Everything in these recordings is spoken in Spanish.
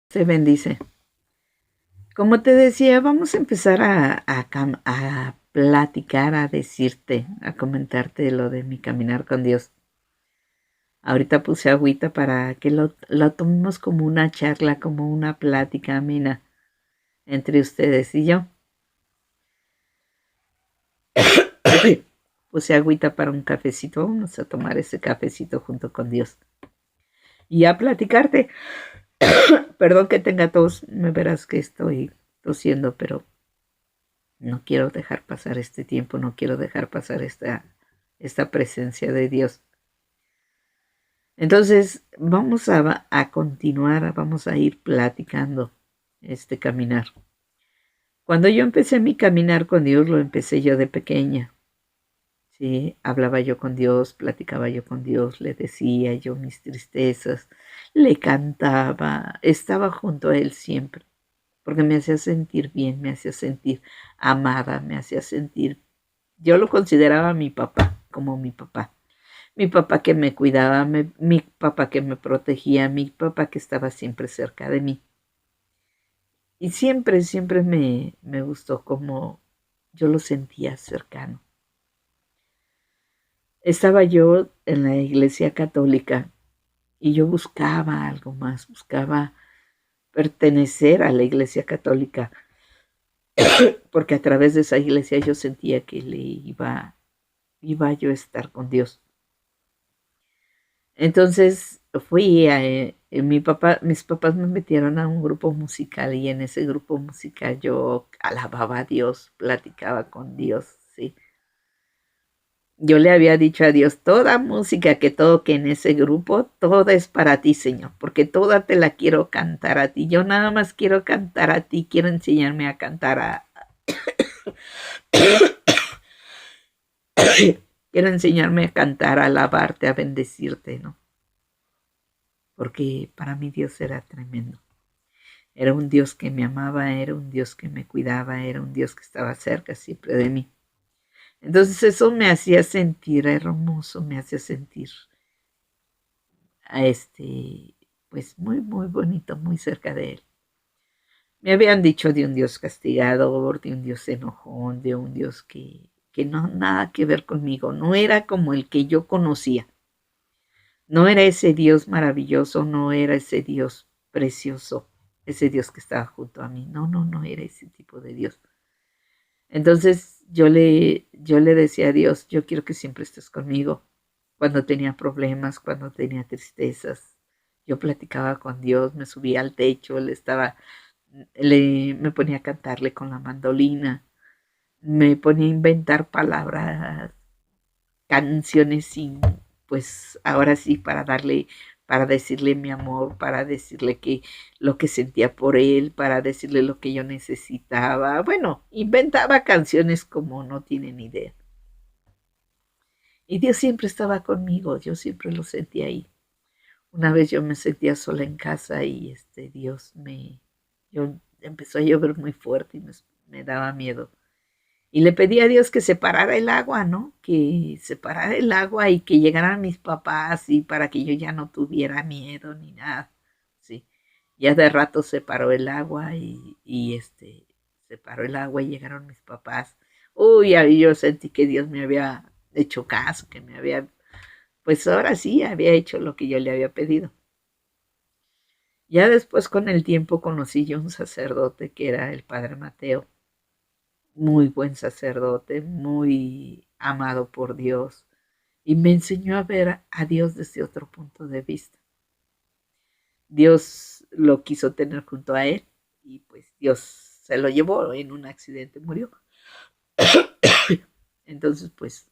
Se bendice. Como te decía, vamos a empezar a platicar, a decirte, a comentarte lo de mi caminar con Dios. Ahorita puse agüita para que lo tomemos como una charla, como una plática amena entre ustedes y yo. Puse agüita para un cafecito, vamos a tomar ese cafecito junto con Dios. Y a platicarte. Perdón que tenga tos, me verás que estoy tosiendo, pero no quiero dejar pasar este tiempo, no quiero dejar pasar esta presencia de Dios. Entonces, vamos a continuar, vamos a ir platicando este caminar. Cuando yo empecé mi caminar con Dios, lo empecé yo de pequeña. ¿Sí? Hablaba yo con Dios, platicaba yo con Dios, le decía yo mis tristezas, le cantaba, estaba junto a Él siempre, porque me hacía sentir bien, me hacía sentir amada, me hacía sentir. Yo lo consideraba mi papá, como mi papá. Mi papá que me cuidaba, mi papá que me protegía, mi papá que estaba siempre cerca de mí. Y siempre, siempre me gustó como yo lo sentía cercano. Estaba yo en la iglesia católica y yo buscaba algo más, buscaba pertenecer a la iglesia católica, porque a través de esa iglesia yo sentía que iba yo a estar con Dios. Entonces fui mis papás me metieron a un grupo musical y en ese grupo musical yo alababa a Dios, platicaba con Dios, sí. Yo le había dicho a Dios, toda música que toque en ese grupo, toda es para ti, Señor, porque toda te la quiero cantar a ti. Yo nada más quiero cantar a ti, quiero enseñarme a cantar quiero enseñarme a cantar, a alabarte, a bendecirte, ¿no? Porque para mí Dios era tremendo. Era un Dios que me amaba, era un Dios que me cuidaba, era un Dios que estaba cerca siempre de mí. Entonces eso me hacía sentir hermoso, me hacía sentir a pues muy, muy bonito, muy cerca de él. Me habían dicho de un Dios castigador, de un Dios enojón, de un Dios que no nada que ver conmigo, no era como el que yo conocía. No era ese Dios maravilloso, no era ese Dios precioso, ese Dios que estaba junto a mí. No, no, no era ese tipo de Dios. Entonces yo le decía a Dios, yo quiero que siempre estés conmigo. Cuando tenía problemas, cuando tenía tristezas, yo platicaba con Dios, me subía al techo, me ponía a cantarle con la mandolina, me ponía a inventar palabras, canciones sin, pues ahora sí, para decirle mi amor, para decirle que lo que sentía por él, para decirle lo que yo necesitaba. Bueno, inventaba canciones como no tienen idea. Y Dios siempre estaba conmigo, yo siempre lo sentía ahí. Una vez yo me sentía sola en casa y empezó a llover muy fuerte y me daba miedo. Y le pedí a Dios que separara el agua, ¿no? Que separara el agua y que llegaran mis papás y para que yo ya no tuviera miedo ni nada. Sí. Ya de rato separó el agua y separó el agua y llegaron mis papás. Uy, ahí yo sentí que Dios me había hecho caso, que me había, pues ahora sí, había hecho lo que yo le había pedido. Ya después con el tiempo conocí yo un sacerdote que era el padre Mateo, muy buen sacerdote, muy amado por Dios, y me enseñó a ver a Dios desde otro punto de vista. Dios lo quiso tener junto a él y pues Dios se lo llevó en un accidente, murió. Entonces pues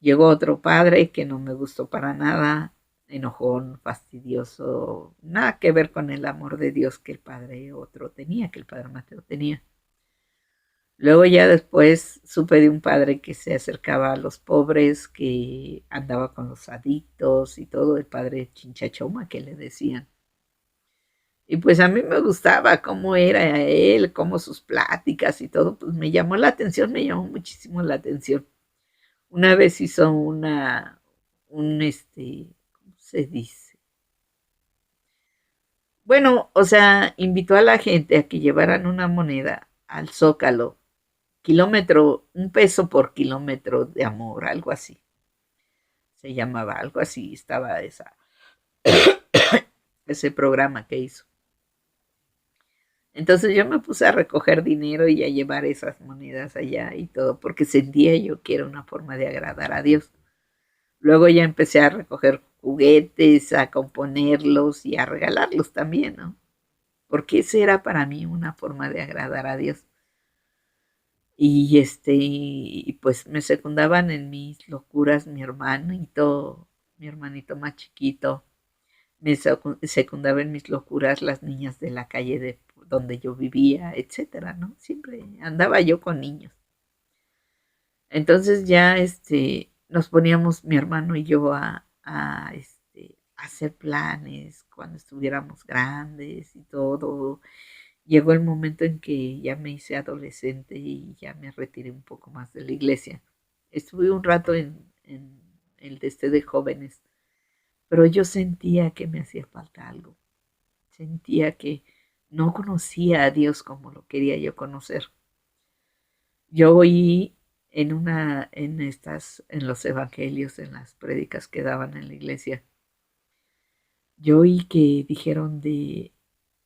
llegó otro padre que no me gustó para nada, enojón, fastidioso, nada que ver con el amor de Dios que el padre otro tenía, que el padre Mateo tenía. Luego ya después supe de un padre que se acercaba a los pobres, que andaba con los adictos y todo, el padre Chinchachoma que le decían. Y pues a mí me gustaba cómo era él, cómo sus pláticas y todo, pues me llamó la atención, me llamó muchísimo la atención. Una vez hizo ¿cómo se dice? Bueno, o sea, invitó a la gente a que llevaran una moneda al Zócalo, kilómetro, 1 peso por kilómetro de amor, algo así. Se llamaba, algo así, estaba ese programa que hizo. Entonces yo me puse a recoger dinero y a llevar esas monedas allá y todo, porque sentía yo que era una forma de agradar a Dios. Luego ya empecé a recoger juguetes, a componerlos y a regalarlos también, ¿no? Porque esa era para mí una forma de agradar a Dios. Y pues me secundaban en mis locuras mi hermanito más chiquito, me secundaba en mis locuras las niñas de la calle de donde yo vivía, etcétera, ¿no? Siempre andaba yo con niños. Entonces ya nos poníamos mi hermano y yo a hacer planes cuando estuviéramos grandes y todo. Llegó el momento en que ya me hice adolescente y ya me retiré un poco más de la iglesia. Estuve un rato en el de jóvenes, pero yo sentía que me hacía falta algo. Sentía que no conocía a Dios como lo quería yo conocer. Yo oí en los evangelios, en las prédicas que daban en la iglesia, yo oí que dijeron de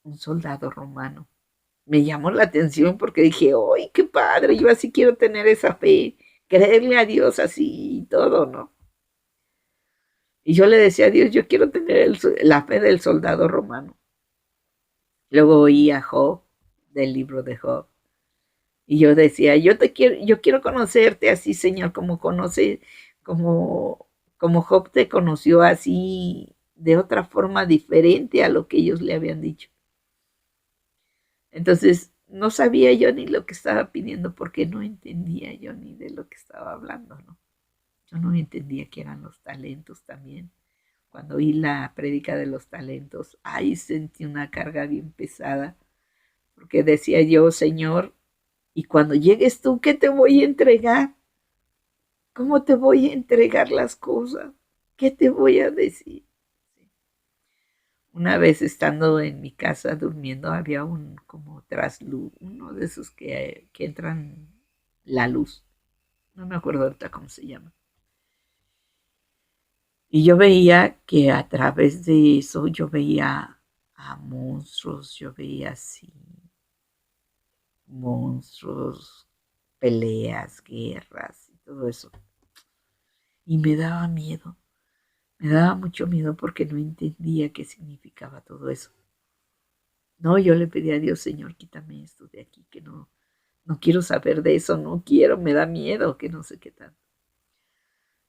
un soldado romano. Me llamó la atención porque dije, ¡ay, qué padre! Yo así quiero tener esa fe, creerle a Dios así y todo, ¿no? Y yo le decía a Dios, yo quiero tener la fe del soldado romano. Luego oí a Job, del libro de Job, y yo decía, yo quiero conocerte así, Señor, como, como Job te conoció así, de otra forma diferente a lo que ellos le habían dicho. Entonces, no sabía yo ni lo que estaba pidiendo porque no entendía yo ni de lo que estaba hablando, ¿no? Yo no entendía que eran los talentos también. Cuando oí la prédica de los talentos, ahí sentí una carga bien pesada, porque decía yo, Señor, y cuando llegues tú, ¿qué te voy a entregar? ¿Cómo te voy a entregar las cosas? ¿Qué te voy a decir? Una vez estando en mi casa durmiendo, había un como trasluz, uno de esos que entran la luz. No me acuerdo ahorita cómo se llama. Y yo veía que a través de eso yo veía a monstruos, yo veía así monstruos, peleas, guerras y todo eso. Y me daba mucho miedo porque no entendía qué significaba todo eso. No, yo le pedí a Dios, Señor, quítame esto de aquí, que no quiero saber de eso, no quiero, me da miedo, que no sé qué tal.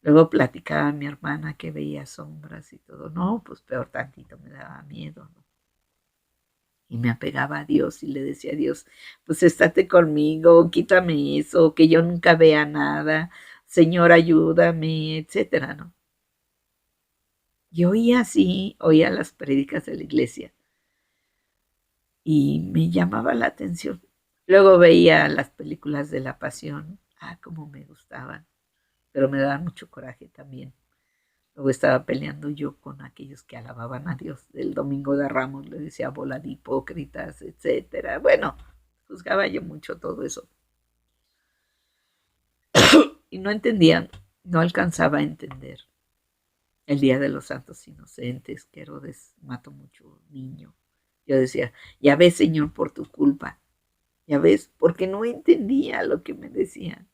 Luego platicaba a mi hermana que veía sombras y todo. No, pues peor tantito, me daba miedo, ¿no? Y me apegaba a Dios y le decía a Dios, pues estate conmigo, quítame eso, que yo nunca vea nada, Señor, ayúdame, etcétera, ¿no? Y oía las prédicas de la iglesia y me llamaba la atención. Luego veía las películas de la pasión, cómo me gustaban, pero me daban mucho coraje también. Luego estaba peleando yo con aquellos que alababan a Dios. El domingo de Ramos le decía bola de hipócritas, etcétera. Bueno, juzgaba yo mucho todo eso. Y no entendían, no alcanzaba a entender. El Día de los Santos Inocentes, que Herodes mató mucho niño. Yo decía, ya ves, Señor, por tu culpa. Ya ves, porque no entendía lo que me decían.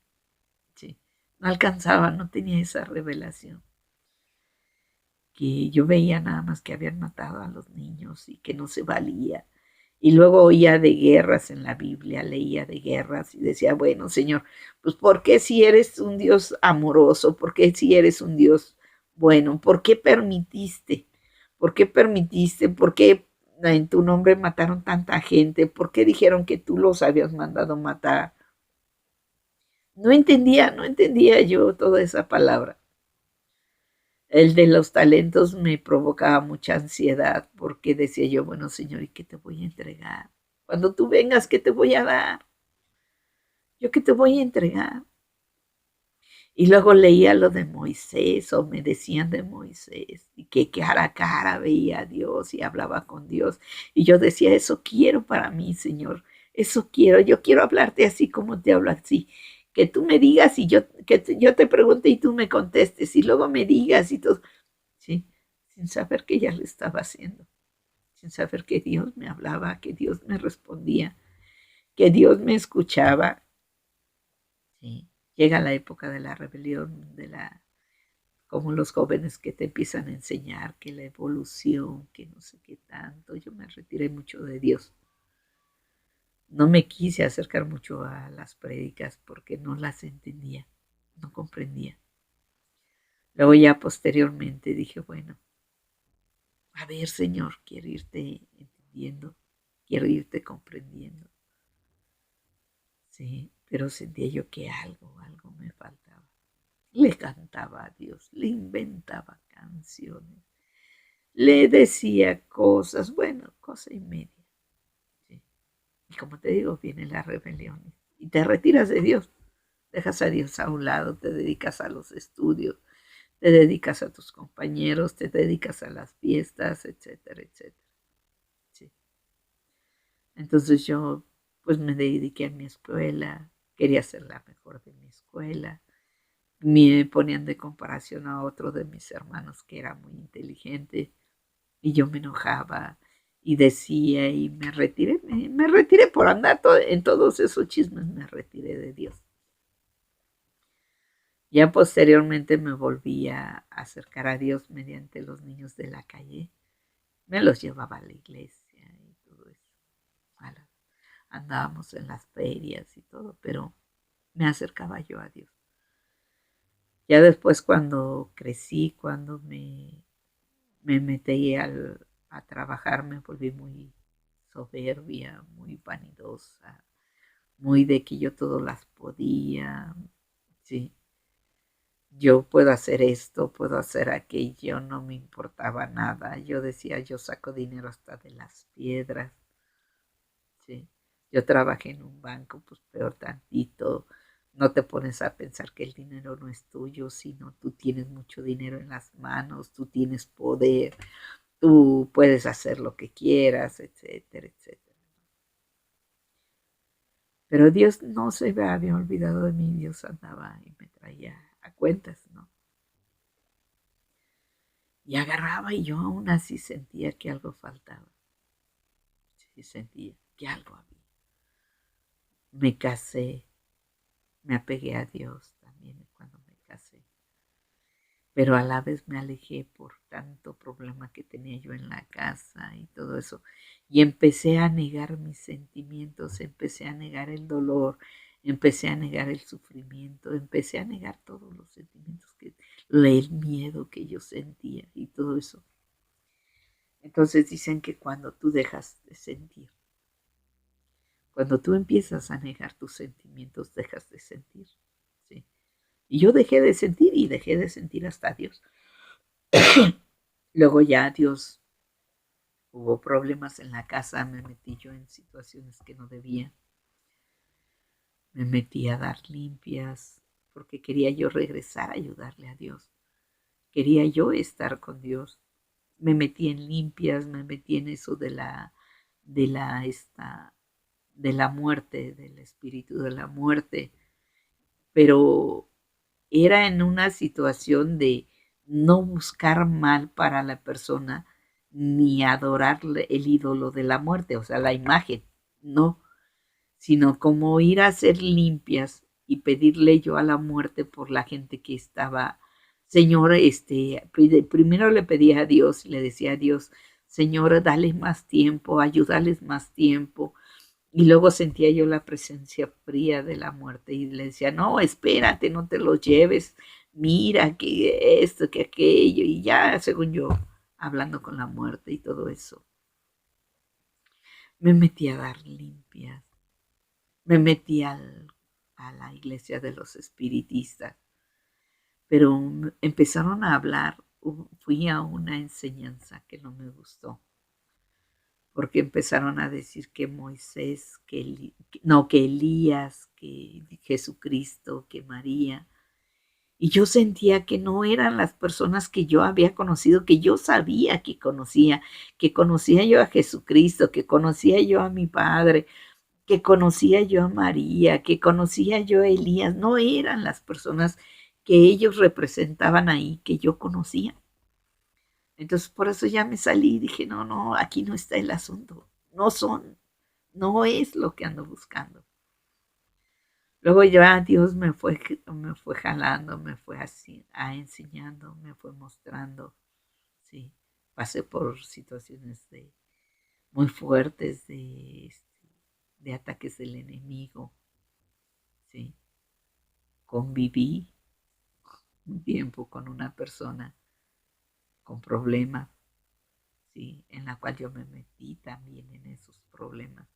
Sí, no alcanzaba, no tenía esa revelación. Que yo veía nada más que habían matado a los niños y que no se valía. Y luego oía de guerras en la Biblia, leía de guerras y decía, bueno, Señor, pues ¿por qué si eres un Dios amoroso? ¿Por qué si eres un Dios bueno? ¿Por qué permitiste? ¿Por qué permitiste? ¿Por qué en tu nombre mataron tanta gente? ¿Por qué dijeron que tú los habías mandado matar? No entendía yo toda esa palabra. El de los talentos me provocaba mucha ansiedad porque decía yo, bueno, Señor, ¿y qué te voy a entregar? Cuando tú vengas, ¿qué te voy a dar? ¿Yo qué te voy a entregar? Y luego leía lo de Moisés o me decían de Moisés y que cara a cara veía a Dios y hablaba con Dios. Y yo decía, eso quiero para mí, Señor, eso quiero. Yo quiero hablarte así como te hablo así. Que tú me digas y yo te pregunte y tú me contestes y luego me digas y todo. Sí, sin saber que ya lo estaba haciendo, sin saber que Dios me hablaba, que Dios me respondía, que Dios me escuchaba. Sí, llega la época de la rebelión, como los jóvenes que te empiezan a enseñar que la evolución, que no sé qué tanto. Yo me retiré mucho de Dios. No me quise acercar mucho a las prédicas porque no las entendía, no comprendía. Luego ya posteriormente dije, bueno, a ver, Señor, quiero irte entendiendo, quiero irte comprendiendo. Sí, pero sentía yo que algo me faltaba. Le cantaba a Dios, le inventaba canciones, le decía cosas, bueno, cosa y media. ¿Sí? Y como te digo, viene la rebelión y te retiras de Dios, dejas a Dios a un lado, te dedicas a los estudios, te dedicas a tus compañeros, te dedicas a las fiestas, etcétera, etcétera. Sí. Entonces yo pues me dediqué a mi escuela, quería ser la mejor de mi escuela, me ponían de comparación a otro de mis hermanos que era muy inteligente y yo me enojaba y decía y me retiré por andar en todos esos chismes, me retiré de Dios. Ya posteriormente me volví a acercar a Dios mediante los niños de la calle, me los llevaba a la iglesia y todo eso. Andábamos en las ferias y todo, pero me acercaba yo a Dios. Ya después cuando crecí, cuando me metí a trabajar, me volví muy soberbia, muy vanidosa, muy de que yo todo las podía, sí, yo puedo hacer esto, puedo hacer aquello, no me importaba nada, yo decía, yo saco dinero hasta de las piedras, sí, yo trabajé en un banco, pues peor tantito, no te pones a pensar que el dinero no es tuyo, sino tú tienes mucho dinero en las manos, tú tienes poder, tú puedes hacer lo que quieras, etcétera, etcétera. Pero Dios no se había olvidado de mí, Dios andaba y me traía a cuentas, ¿no? Y agarraba y yo aún así sentía que algo faltaba. Sí, sentía que algo había. Me casé, me apegué a Dios también cuando me casé. Pero a la vez me alejé por tanto problema que tenía yo en la casa y todo eso. Y empecé a negar mis sentimientos, empecé a negar el dolor, empecé a negar el sufrimiento, empecé a negar todos los sentimientos, el miedo que yo sentía y todo eso. Entonces dicen que cuando tú dejas de sentir, cuando tú empiezas a negar tus sentimientos, dejas de sentir. ¿Sí? Y yo dejé de sentir y dejé de sentir hasta Dios. Luego ya Dios, hubo problemas en la casa, me metí yo en situaciones que no debía. Me metí a dar limpias porque quería yo regresar a ayudarle a Dios. Quería yo estar con Dios. Me metí en limpias, me metí en eso de la, esta, de la muerte, del espíritu de la muerte. Pero era en una situación de no buscar mal para la persona ni adorar el ídolo de la muerte, o sea, la imagen, no, sino como ir a hacer limpias y pedirle yo a la muerte por la gente que estaba, Señor, primero le pedía a Dios, le decía a Dios, Señor, dale más tiempo, ayúdales más tiempo, y luego sentía yo la presencia fría de la muerte y le decía, no, espérate, no te lo lleves, mira que esto, que aquello, y ya, según yo, hablando con la muerte y todo eso, me metí a dar limpias, me metí a la iglesia de los espiritistas, pero empezaron a hablar, fui a una enseñanza que no me gustó porque empezaron a decir que Moisés, que Elías, que Jesucristo, que María. Y yo sentía que no eran las personas que yo había conocido, que yo sabía que conocía yo a Jesucristo, que conocía yo a mi Padre, que conocía yo a María, que conocía yo a Elías. No eran las personas que ellos representaban ahí, que yo conocía. Entonces por eso ya me salí y dije, no, no, aquí no está el asunto. No son, no es lo que ando buscando. Luego ya Dios me fue jalando, me fue así, enseñando, me fue mostrando, sí. Pasé por situaciones muy fuertes de ataques del enemigo, sí. Conviví un tiempo con una persona con problemas, sí, en la cual yo me metí también en esos problemas.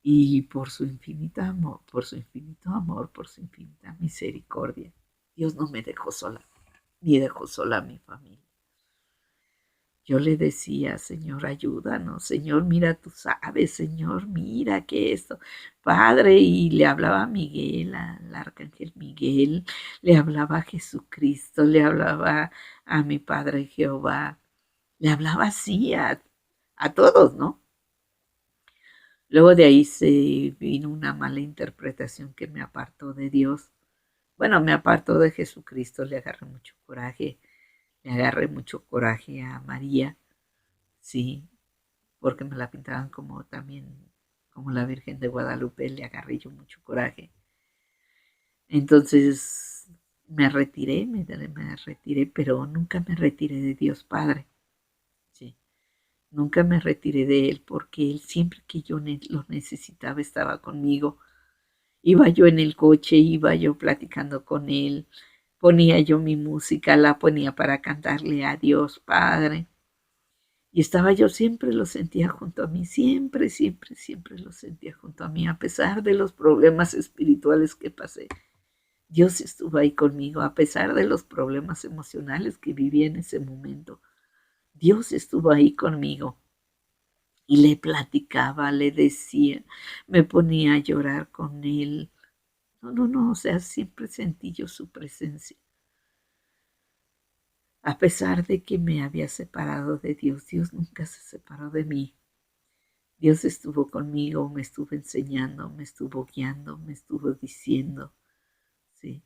Y por su infinito amor, por su infinito amor, por su infinita misericordia, Dios no me dejó sola, ni dejó sola a mi familia. Yo le decía, Señor, ayúdanos, Señor, mira, tú sabes, Señor, mira que esto, Padre, y le hablaba a Miguel, al arcángel Miguel, le hablaba a Jesucristo, le hablaba a mi Padre Jehová, le hablaba así a todos, ¿no? Luego de ahí se vino una mala interpretación que me apartó de Dios. Bueno, me apartó de Jesucristo, le agarré mucho coraje, le agarré mucho coraje a María, sí, porque me la pintaban como también, como la Virgen de Guadalupe, le agarré yo mucho coraje. Entonces me retiré, pero nunca me retiré de Dios Padre, sí. Nunca me retiré de Él porque Él siempre que yo lo necesitaba estaba conmigo. Iba yo en el coche, iba yo platicando con Él, ponía yo mi música, la ponía para cantarle a Dios Padre. Y estaba yo, siempre lo sentía junto a mí, siempre, siempre, siempre lo sentía junto a mí, a pesar de los problemas espirituales que pasé. Dios estuvo ahí conmigo, a pesar de los problemas emocionales que viví en ese momento. Dios estuvo ahí conmigo y le platicaba, le decía, me ponía a llorar con él. No, no, no, o sea, siempre sentí yo su presencia. A pesar de que me había separado de Dios, Dios nunca se separó de mí. Dios estuvo conmigo, me estuvo enseñando, me estuvo guiando, me estuvo diciendo, sí.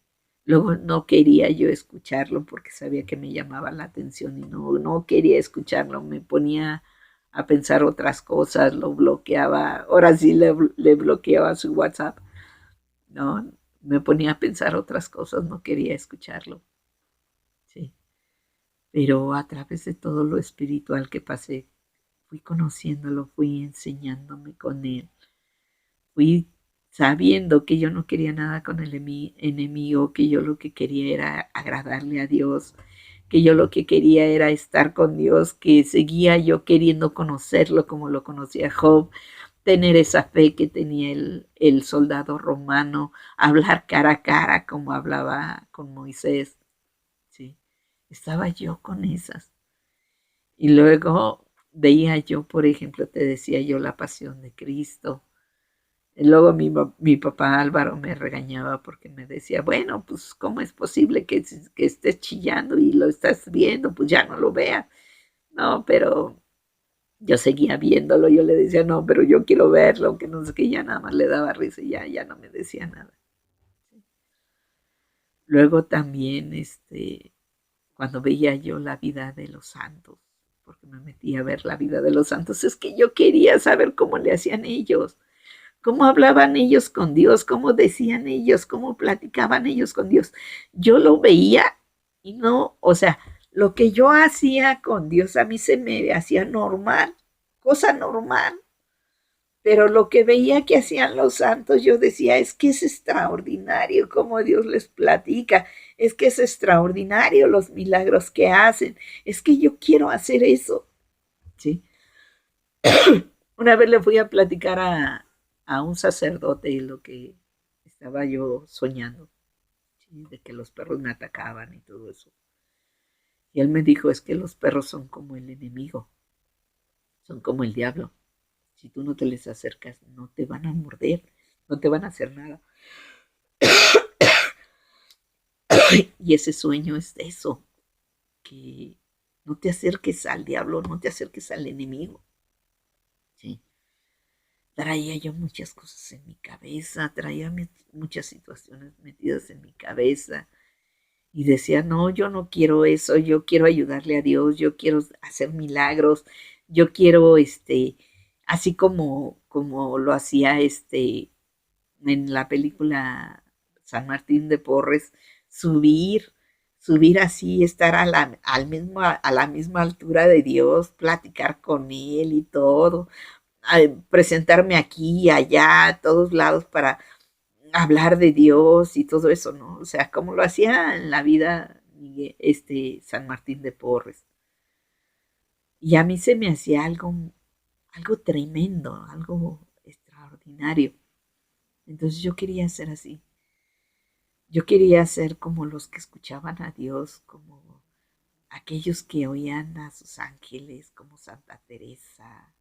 Luego no quería yo escucharlo porque sabía que me llamaba la atención y no quería escucharlo, me ponía a pensar otras cosas, lo bloqueaba, ahora sí le bloqueaba su WhatsApp, ¿no? Me ponía a pensar otras cosas, no quería escucharlo, sí. Pero a través de todo lo espiritual que pasé, fui conociéndolo, fui enseñándome con él, fui sabiendo que yo no quería nada con el enemigo, que yo lo que quería era agradarle a Dios, que yo lo que quería era estar con Dios, que seguía yo queriendo conocerlo como lo conocía Job, tener esa fe que tenía el soldado romano, hablar cara a cara como hablaba con Moisés, ¿sí? Estaba yo con esas. Y luego veía yo, por ejemplo, te decía yo la pasión de Cristo. Y luego mi papá Álvaro me regañaba porque me decía, bueno, pues ¿cómo es posible que estés chillando y lo estás viendo? Pues ya no lo veas. No, pero yo seguía viéndolo, yo le decía, no, pero yo quiero verlo, que no sé qué, ya nada más le daba risa y ya no me decía nada. Luego también, cuando veía yo la vida de los santos, porque me metí a ver la vida de los santos, es que yo quería saber cómo le hacían ellos, cómo hablaban ellos con Dios, cómo decían ellos, cómo platicaban ellos con Dios. Yo lo veía y no, o sea, lo que yo hacía con Dios a mí se me hacía normal, cosa normal, pero lo que veía que hacían los santos, yo decía, es que es extraordinario cómo Dios les platica, es que es extraordinario los milagros que hacen, es que yo quiero hacer eso, ¿sí? Una vez le fui a platicar a un sacerdote lo que estaba yo soñando, ¿sí? De que los perros me atacaban y todo eso. Y él me dijo, es que los perros son como el enemigo, son como el diablo. Si tú no te les acercas, no te van a morder, no te van a hacer nada. Y ese sueño es de eso, que no te acerques al diablo, no te acerques al enemigo. ¿Sí? Traía yo muchas cosas en mi cabeza, traía muchas situaciones metidas en mi cabeza y decía, no, yo no quiero eso, yo quiero ayudarle a Dios, yo quiero hacer milagros, yo quiero, así como lo hacía en la película San Martín de Porres, subir, subir así, estar a la misma altura de Dios, platicar con Él y todo, presentarme aquí y allá, a todos lados para hablar de Dios y todo eso, ¿no? O sea, como lo hacía en la vida San Martín de Porres. Y a mí se me hacía algo tremendo, algo extraordinario. Entonces yo quería ser así. Yo quería ser como los que escuchaban a Dios, como aquellos que oían a sus ángeles, como Santa Teresa,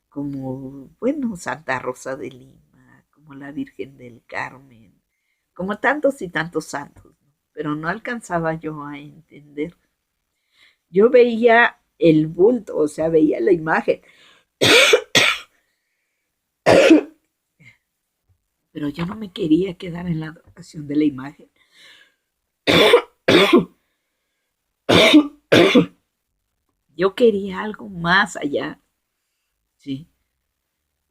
como, bueno, Santa Rosa de Lima, como la Virgen del Carmen, como tantos y tantos santos, ¿no? Pero no alcanzaba yo a entender. Yo veía el bulto, o sea, veía la imagen, pero yo no me quería quedar en la adoración de la imagen. Yo quería algo más allá, ¿sí?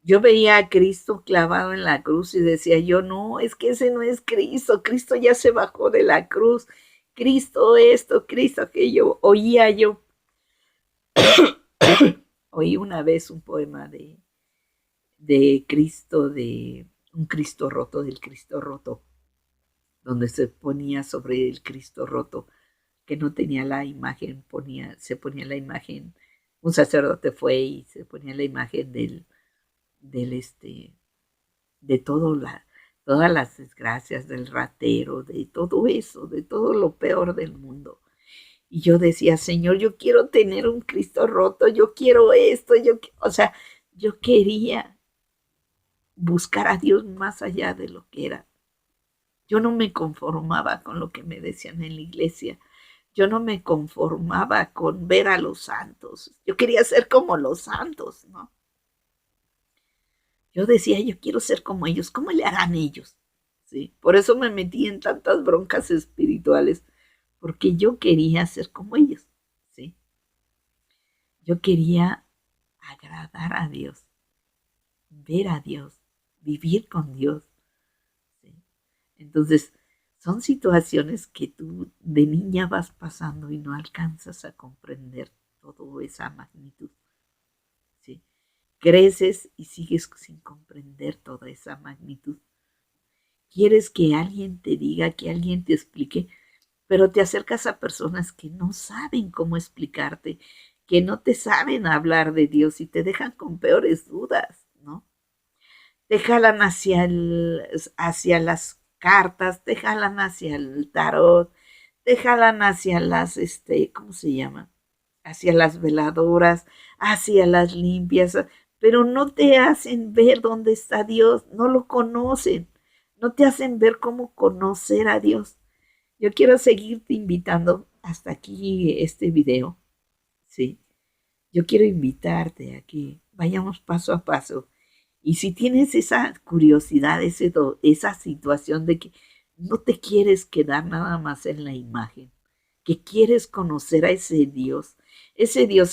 Yo veía a Cristo clavado en la cruz y decía yo, no, es que ese no es Cristo, Cristo ya se bajó de la cruz, Cristo esto, Cristo aquello. Oía yo, oí una vez un poema de Cristo, de un Cristo roto, del Cristo roto, donde se ponía sobre el Cristo roto, que no tenía la imagen, se ponía la imagen, un sacerdote fue y se ponía la imagen del de todas las desgracias, del ratero, de todo eso, de todo lo peor del mundo. Y yo decía, Señor, yo quiero tener un Cristo roto, yo quiero esto, o sea, yo quería buscar a Dios más allá de lo que era. Yo no me conformaba con lo que me decían en la iglesia. Yo no me conformaba con ver a los santos. Yo quería ser como los santos, ¿no? Yo decía, yo quiero ser como ellos. ¿Cómo le harán ellos? ¿Sí? Por eso me metí en tantas broncas espirituales, porque yo quería ser como ellos. ¿Sí? Yo quería agradar a Dios, ver a Dios, vivir con Dios. ¿Sí? Entonces, son situaciones que tú de niña vas pasando y no alcanzas a comprender toda esa magnitud. ¿Sí? Creces y sigues sin comprender toda esa magnitud. Quieres que alguien te diga, que alguien te explique, pero te acercas a personas que no saben cómo explicarte, que no te saben hablar de Dios y te dejan con peores dudas, ¿no? Te jalan hacia las cartas, te jalan hacia el tarot, te jalan hacia ¿cómo se llama? Hacia las veladoras, hacia las limpias, pero no te hacen ver dónde está Dios, no lo conocen, no te hacen ver cómo conocer a Dios. Yo quiero seguirte invitando hasta aquí este video, ¿sí? Yo quiero invitarte a que vayamos paso a paso. Y si tienes esa curiosidad, esa situación de que no te quieres quedar nada más en la imagen, que quieres conocer a ese Dios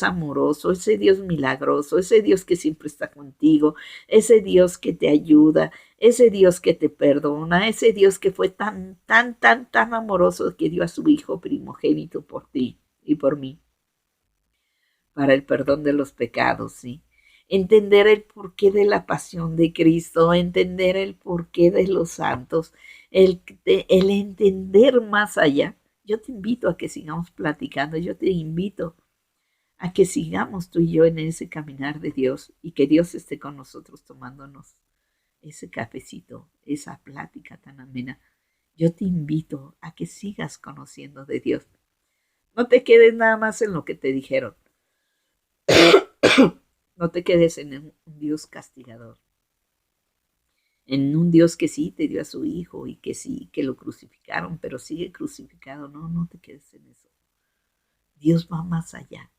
amoroso, ese Dios milagroso, ese Dios que siempre está contigo, ese Dios que te ayuda, ese Dios que te perdona, ese Dios que fue tan, tan, tan, tan amoroso que dio a su Hijo primogénito por ti y por mí para el perdón de los pecados, ¿sí? Entender el porqué de la pasión de Cristo, entender el porqué de los santos, el entender más allá. Yo te invito a que sigamos platicando, yo te invito a que sigamos tú y yo en ese caminar de Dios y que Dios esté con nosotros tomándonos ese cafecito, esa plática tan amena. Yo te invito a que sigas conociendo de Dios. No te quedes nada más en lo que te dijeron. No te quedes en un Dios castigador. en un Dios que sí te dio a su hijo y que sí, que lo crucificaron, pero sigue crucificado. No, no te quedes en eso. Dios va más allá.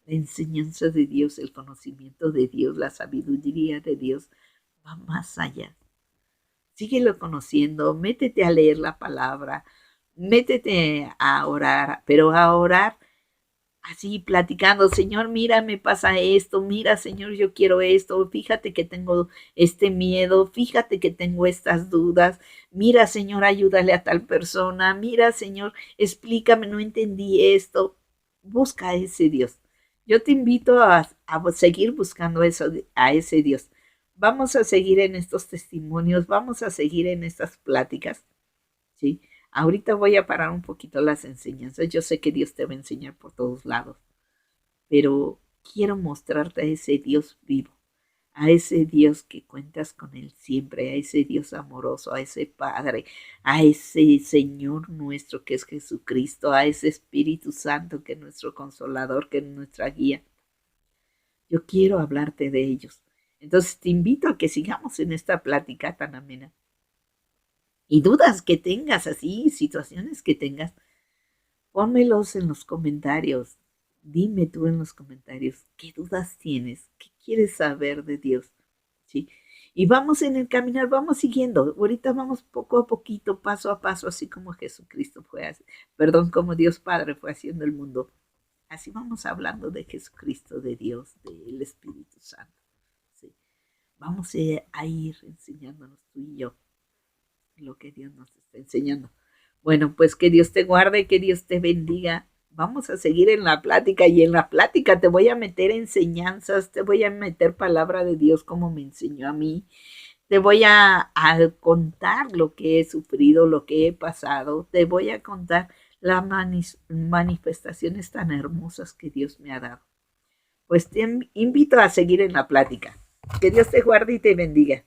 La enseñanza de Dios, el conocimiento de Dios, la sabiduría de Dios va más allá. Síguelo conociendo, métete a leer la palabra, métete a orar, pero a orar así platicando, Señor, mira, me pasa esto, mira, Señor, yo quiero esto, fíjate que tengo este miedo, fíjate que tengo estas dudas, mira, Señor, ayúdale a tal persona, mira, Señor, explícame, no entendí esto. Busca a ese Dios. Yo te invito a seguir buscando eso, a ese Dios. Vamos a seguir en estos testimonios, vamos a seguir en estas pláticas, ¿sí? Ahorita voy a parar un poquito las enseñanzas. Yo sé que Dios te va a enseñar por todos lados, pero quiero mostrarte a ese Dios vivo, a ese Dios que cuentas con Él siempre, a ese Dios amoroso, a ese Padre, a ese Señor nuestro que es Jesucristo, a ese Espíritu Santo que es nuestro consolador, que es nuestra guía. Yo quiero hablarte de ellos. Entonces te invito a que sigamos en esta plática tan amena. Y dudas que tengas así, situaciones que tengas, pónmelos en los comentarios. Dime tú en los comentarios qué dudas tienes, qué quieres saber de Dios, ¿sí? Y vamos en el caminar, vamos siguiendo. Ahorita vamos poco a poquito, paso a paso, así como Jesucristo fue, perdón, como Dios Padre fue haciendo el mundo. Así vamos hablando de Jesucristo, de Dios, del Espíritu Santo, ¿sí? Vamos a ir enseñándonos tú y yo lo que Dios nos está enseñando. Bueno, pues que Dios te guarde, que Dios te bendiga. Vamos a seguir en la plática y en la plática te voy a meter enseñanzas, te voy a meter palabra de Dios como me enseñó a mí. Te voy a contar lo que he sufrido, lo que he pasado. Te voy a contar las manifestaciones tan hermosas que Dios me ha dado. Pues te invito a seguir en la plática. Que Dios te guarde y te bendiga.